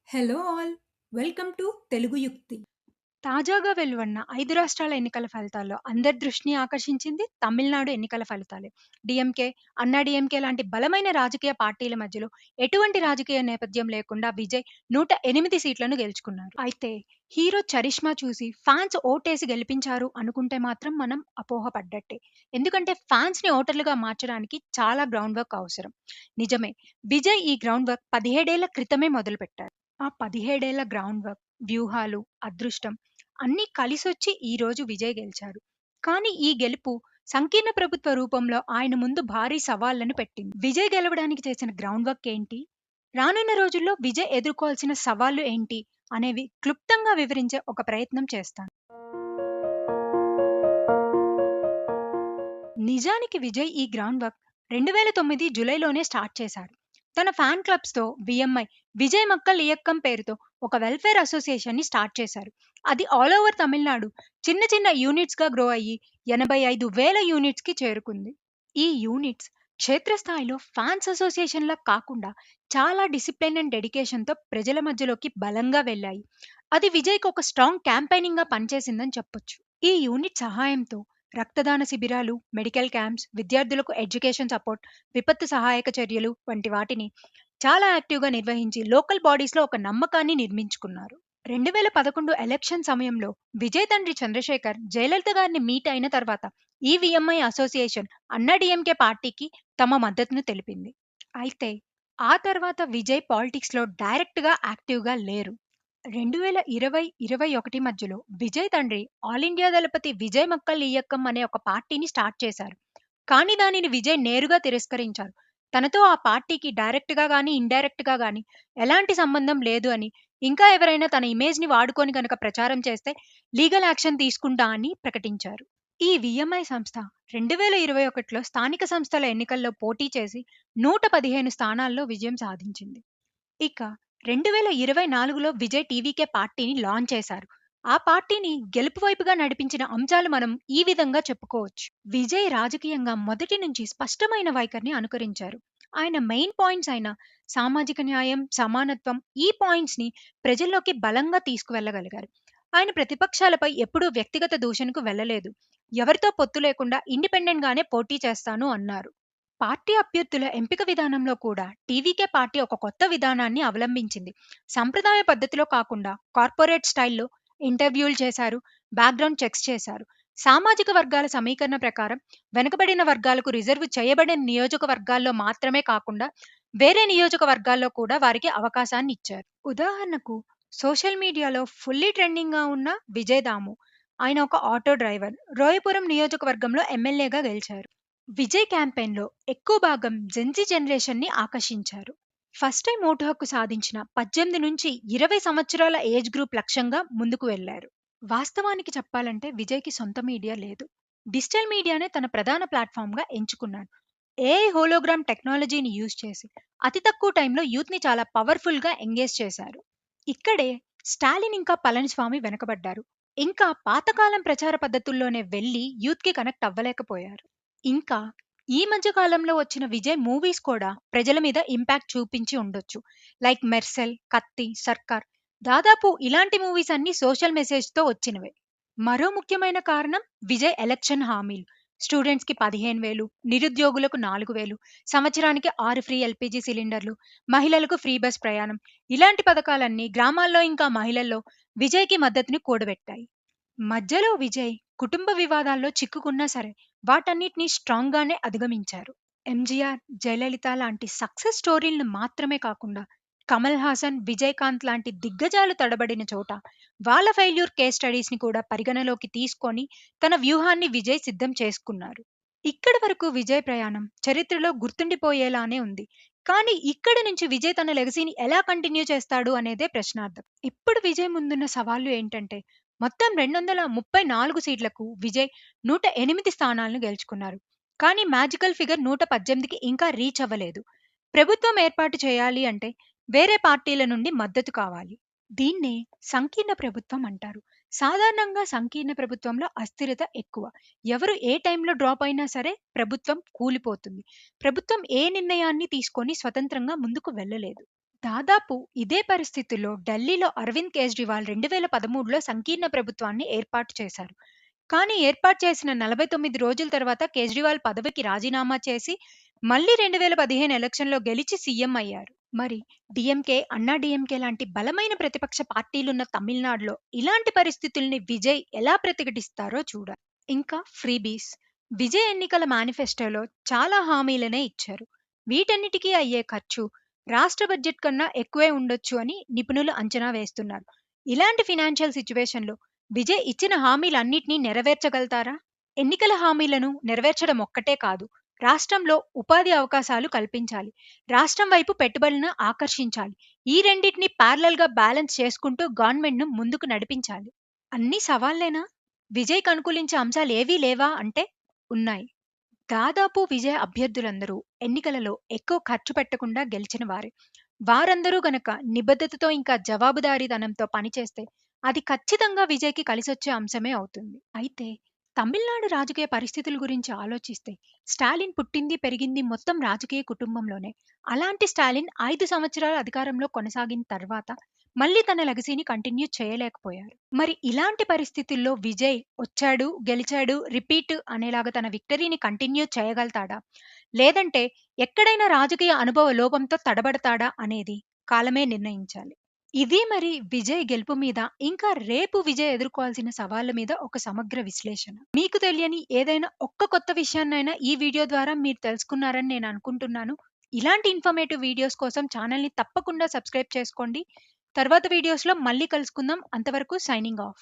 Hello all welcome to Telugu యుక్తి. తాజాగా వెలువడిన 5 రాష్ట్రాల ఎన్నికల ఫలితాల్లో అందరి దృష్టిని ఆకర్షించింది తమిళనాడు ఎన్నికల ఫలితాలే. డీఎంకే, అన్నా డీఎంకే లాంటి బలమైన రాజకీయ పార్టీల మధ్యలో ఎటువంటి రాజకీయ నేపథ్యం లేకుండా విజయ్ 108 సీట్లను గెలుచుకున్నారు. అయితే హీరో చరిష్మా చూసి ఫ్యాన్స్ ఓటేసి గెలిపించారు అనుకుంటే మాత్రం మనం అపోహపడ్డట్టే. ఎందుకంటే ఫ్యాన్స్‌ని ఓటర్లుగా మార్చడానికి చాలా గ్రౌండ్ వర్క్ అవసరం. నిజమే, విజయ్ ఈ గ్రౌండ్ వర్క్ 17 ఏళ్ల క్రితమే మొదలుపెట్టారు. ఆ 17 ఏళ్ల గ్రౌండ్ వర్క్, వ్యూహాలు, అదృష్టం అన్నీ కలిసొచ్చి ఈరోజు విజయ్ గెలిచారు. కానీ ఈ గెలుపు సంకీర్ణ ప్రభుత్వ రూపంలో ఆయన ముందు భారీ సవాళ్లను పెట్టింది. విజయ్ గెలవడానికి చేసిన గ్రౌండ్ వర్క్ ఏంటి? రానున్న రోజుల్లో విజయ్ ఎదుర్కోవాల్సిన సవాళ్లు ఏంటి? అనేవి క్లుప్తంగా వివరించే ఒక ప్రయత్నం చేస్తాను. నిజానికి విజయ్ ఈ గ్రౌండ్ వర్క్ 2009 జూలైలోనే స్టార్ట్ చేశారు. తన ఫ్యాన్ క్లబ్స్‌తో విఎంఐ విజయ్ మక్కల్ ఇయక్కం పేరుతో ఒక వెల్ఫేర్ అసోసియేషన్‌ని స్టార్ట్ చేశారు. అది ఆల్ ఓవర్ తమిళనాడు చిన్న చిన్న యూనిట్స్‌గా గ్రో అయ్యి 85,000 యూనిట్స్‌కి చేరుకుంది. ఈ యూనిట్స్ క్షేత్రస్థాయిలో ఫ్యాన్స్ అసోసియేషన్‌లా కాకుండా చాలా డిసిప్లిన్ అండ్ డెడికేషన్‌తో ప్రజల మధ్యలోకి బలంగా వెళ్ళాయి. అది విజయ్‌కి ఒక స్ట్రాంగ్ క్యాంపెయినింగ్‌గా పనిచేసిందని చెప్పొచ్చు. ఈ యూనిట్ సహాయంతో రక్తదాన శిబిరాలు, మెడికల్ క్యాంప్స్, విద్యార్థులకు ఎడ్యుకేషన్ సపోర్ట్, విపత్తు సహాయక చర్యలు వంటి వాటిని చాలా యాక్టివ్‌గా నిర్వహించి లోకల్ బాడీస్‌లో ఒక నమ్మకాన్ని నిర్మించుకున్నారు. 2011 ఎలక్షన్ సమయంలో విజయ్ తండ్రి చంద్రశేఖర్ జయలలిత గారిని మీట్ అయిన తర్వాత ఈవీఎంఐ అసోసియేషన్ అన్నా డీఎంకే పార్టీకి తమ మద్దతును తెలిపింది. అయితే ఆ తర్వాత విజయ్ పాలిటిక్స్‌లో డైరెక్ట్‌గా యాక్టివ్‌గా లేరు. 2020-21 మధ్యలో విజయ్ తండ్రి ఆల్ ఇండియా దళపతి విజయ్ మక్కల్ ఇయక్కం అనే ఒక పార్టీని స్టార్ట్ చేశారు. కానీ దానిని విజయ్ నేరుగా తిరస్కరించారు. తనతో ఆ పార్టీకి డైరెక్ట్‌గా గానీ, ఇండైరెక్ట్‌గా గానీ ఎలాంటి సంబంధం లేదు అని, ఇంకా ఎవరైనా తన ఇమేజ్‌ని వాడుకొని గనక ప్రచారం చేస్తే లీగల్ యాక్షన్ తీసుకుంటా అని ప్రకటించారు. ఈ వీఎంఐ సంస్థ 2021లో స్థానిక సంస్థల ఎన్నికల్లో పోటీ చేసి 115 స్థానాల్లో విజయం సాధించింది. ఇక 2024లో విజయ్ టీవీకే పార్టీని లాంచ్ చేశారు. ఆ పార్టీని గెలుపు వైపుగా నడిపించిన అంశాలు మనం ఈ విధంగా చెప్పుకోవచ్చు. విజయ్ రాజకీయంగా మొదటి నుంచి స్పష్టమైన వైఖరిని అనుకరించారు. ఆయన మెయిన్ పాయింట్స్ అయిన సామాజిక న్యాయం, సమానత్వం ఈ పాయింట్స్ ని ప్రజల్లోకి బలంగా తీసుకువెళ్ళగలిగారు. ఆయన ప్రతిపక్షాలపై ఎప్పుడూ వ్యక్తిగత దూషణకు వెళ్ళలేదు. ఎవరితో పొత్తు లేకుండా ఇండిపెండెంట్ గానే పోటీ చేస్తాను అన్నారు. పార్టీ అభ్యర్థుల ఎంపిక విధానంలో కూడా టీవీకే పార్టీ ఒక కొత్త విధానాన్ని అవలంబించింది. సంప్రదాయ పద్ధతిలో కాకుండా కార్పొరేట్ స్టైల్లో ఇంటర్వ్యూలు చేశారు, బ్యాక్గ్రౌండ్ చెక్స్ చేశారు. సామాజిక వర్గాల సమీకరణ ప్రకారం వెనుకబడిన వర్గాలకు రిజర్వ్ చేయబడిన నియోజకవర్గాల్లో మాత్రమే కాకుండా వేరే నియోజకవర్గాల్లో కూడా వారికి అవకాశాన్ని ఇచ్చారు. ఉదాహరణకు సోషల్ మీడియాలో ఫుల్లీ ట్రెండింగ్గా ఉన్న విజయ్ దాము, ఆయన ఒక ఆటో డ్రైవర్, రోయపురం నియోజకవర్గంలో ఎమ్మెల్యేగా గెలిచారు. విజయ్ క్యాంపెయిన్‌లో ఎక్కువ భాగం జెన్‌జీ జనరేషన్‌ని ఆకర్షించారు. ఫస్ట్ టైం ఓటు హక్కు సాధించిన 18-20 సంవత్సరాల ఏజ్ గ్రూప్ లక్ష్యంగా ముందుకు వెళ్లారు. వాస్తవానికి చెప్పాలంటే విజయ్‌కి సొంత మీడియా లేదు. డిజిటల్ మీడియానే తన ప్రధాన ప్లాట్‌ఫార్మ్‌గా ఎంచుకున్నాడు. ఏఐ హోలోగ్రామ్ టెక్నాలజీని యూజ్ చేసి అతి తక్కువ టైంలో యూత్‌ని చాలా పవర్‌ఫుల్‌గా ఎంగేజ్ చేశారు. ఇక్కడే స్టాలిన్ ఇంకా పళనిస్వామి వెనకబడ్డారు. ఇంకా పాతకాలం ప్రచార పద్ధతుల్లోనే వెళ్లి యూత్‌కి కనెక్ట్ అవ్వలేకపోయారు. ఇంకా ఈ మధ్య కాలంలో వచ్చిన విజయ్ మూవీస్ కూడా ప్రజల మీద ఇంపాక్ట్ చూపించి ఉండొచ్చు. లైక్ 'మెర్సెల్', 'కత్తి', 'సర్కార్' దాదాపు ఇలాంటి మూవీస్ అన్నీ సోషల్ మెసేజ్‌తో వచ్చినవే. మరో ముఖ్యమైన కారణం విజయ్ ఎలక్షన్ హామీలు. స్టూడెంట్స్‌కి 15,000, నిరుద్యోగులకు 4,000, సంవత్సరానికి 6 ఫ్రీ ఎల్‌పీజీ సిలిండర్లు, మహిళలకు ఫ్రీ బస్ ప్రయాణం ఇలాంటి పథకాలన్నీ గ్రామాల్లో ఇంకా మహిళల్లో విజయ్‌కి మద్దతుని కూడబెట్టాయి. మధ్యలో విజయ్ కుటుంబ వివాదాల్లో చిక్కుకున్నా సరే వాటన్నిటిని స్ట్రాంగ్ గానే అధిగమించారు. ఎంజీఆర్, జయలలిత లాంటి సక్సెస్ స్టోరీలను మాత్రమే కాకుండా కమల్ హాసన్, విజయకాంత్ లాంటి దిగ్గజాలు తడబడిన చోట వాళ్ళ ఫెయిల్యూర్ కేస్ స్టడీస్ ని కూడా పరిగణలోకి తీసుకొని తన వ్యూహాన్ని విజయ్ సిద్ధం చేసుకున్నారు. ఇక్కడి వరకు విజయ్ ప్రయాణం చరిత్రలో గుర్తుండిపోయేలానే ఉంది. కానీ ఇక్కడి నుంచి విజయ్ తన లెగసీని ఎలా కంటిన్యూ చేస్తాడు అనేదే ప్రశ్నార్థం. ఇప్పుడు విజయ్ ముందున్న సవాళ్లు ఏంటంటే మొత్తం 234 సీట్లకు విజయ్ 108 స్థానాలను గెలుచుకున్నారు. కానీ మ్యాజికల్ ఫిగర్ 118కి ఇంకా రీచ్ అవ్వలేదు. ప్రభుత్వం ఏర్పాటు చేయాలి అంటే వేరే పార్టీల నుండి మద్దతు కావాలి. దీన్నే సంకీర్ణ ప్రభుత్వం అంటారు. సాధారణంగా సంకీర్ణ ప్రభుత్వంలో అస్థిరత ఎక్కువ. ఎవరు ఏ టైంలో డ్రాప్ అయినా సరే ప్రభుత్వం కూలిపోతుంది. ప్రభుత్వం ఏ నిర్ణయాన్ని తీసుకొని స్వతంత్రంగా ముందుకు వెళ్ళలేదు. దాదాపు ఇదే పరిస్థితుల్లో ఢిల్లీలో అరవింద్ కేజ్రీవాల్ 2013లో సంకీర్ణ ప్రభుత్వాన్ని ఏర్పాటు చేశారు. కానీ ఏర్పాటు చేసిన 49 రోజుల తర్వాత కేజ్రీవాల్ పదవికి రాజీనామా చేసి మళ్ళీ 2015 ఎలక్షన్‌లో గెలిచి సీఎం అయ్యారు. మరి డీఎంకే, అన్నా డీఎంకే లాంటి బలమైన ప్రతిపక్ష పార్టీలున్న తమిళనాడులో ఇలాంటి పరిస్థితుల్ని విజయ్ ఎలా ప్రతిఘటిస్తారో చూడాలి. ఇంకా ఫ్రీబీస్. విజయ్ ఎన్నికల మేనిఫెస్టోలో చాలా హామీలనే ఇచ్చారు. వీటన్నిటికీ అయ్యే ఖర్చు రాష్ట్ర బడ్జెట్ కన్నా ఎక్కువే ఉండొచ్చు అని నిపుణులు అంచనా వేస్తున్నారు. ఇలాంటి ఫినాన్షియల్ సిచ్యువేషన్‌లో విజయ్ ఇచ్చిన హామీలన్నిటినీ నెరవేర్చగలుగుతారా? ఎన్నికల హామీలను నెరవేర్చడం ఒక్కటే కాదు, రాష్ట్రంలో ఉపాధి అవకాశాలు కల్పించాలి. రాష్ట్రం వైపు పెట్టుబడులను ఆకర్షించాలి. ఈ రెండిటిని ప్యారలల్‌గా బ్యాలెన్స్ చేసుకుంటూ గవర్నమెంట్‌ను ముందుకు నడిపించాలి. అన్నీ సవాళ్లేనా? విజయ్‌కి అనుకూలించే అంశాలేవీ లేవా అంటే ఉన్నాయి. దాదాపు విజయ అభ్యర్థులందరూ ఎన్నికలలో ఎక్కువ ఖర్చు పెట్టకుండా గెలిచిన వారే. వారందరూ గనక నిబద్ధతతో ఇంకా జవాబుదారీతనంతో పనిచేస్తే అది ఖచ్చితంగా విజయ్‌కి కలిసొచ్చే అంశమే అవుతుంది. అయితే తమిళనాడు రాజకీయ పరిస్థితుల గురించి ఆలోచిస్తే స్టాలిన్ పుట్టింది, పెరిగింది మొత్తం రాజకీయ కుటుంబంలోనే. అలాంటి స్టాలిన్ 5 సంవత్సరాలు అధికారంలో కొనసాగిన తర్వాత మళ్ళీ తన లెగసీని కంటిన్యూ చేయలేకపోయారు. మరి ఇలాంటి పరిస్థితుల్లో విజయ్ వచ్చాడు, గెలిచాడు, రిపీట్ అనేలాగా తన విక్టరీని కంటిన్యూ చేయగలుగుతాడా? లేదంటే ఎక్కడైనా రాజకీయ అనుభవ లోపంతో తడబడతాడా అనేది కాలమే నిర్ణయించాలి. ఇది మరి విజయ్ గెలుపు మీద, ఇంకా రేపు విజయ్ ఎదుర్కోవాల్సిన సవాళ్ల మీద ఒక సమగ్ర విశ్లేషణ. మీకు తెలియని ఏదైనా ఒక్క కొత్త విషయాన్నైనా ఈ వీడియో ద్వారా మీరు తెలుసుకున్నారని నేను అనుకుంటున్నాను. ఇలాంటి ఇన్ఫర్మేటివ్ వీడియోస్ కోసం ఛానల్‌ని తప్పకుండా సబ్స్క్రైబ్ చేసుకోండి. తర్వాత వీడియోస్‌లో మళ్ళీ కలుసుకుందాం. అంతవరకు సైనింగ్ ఆఫ్.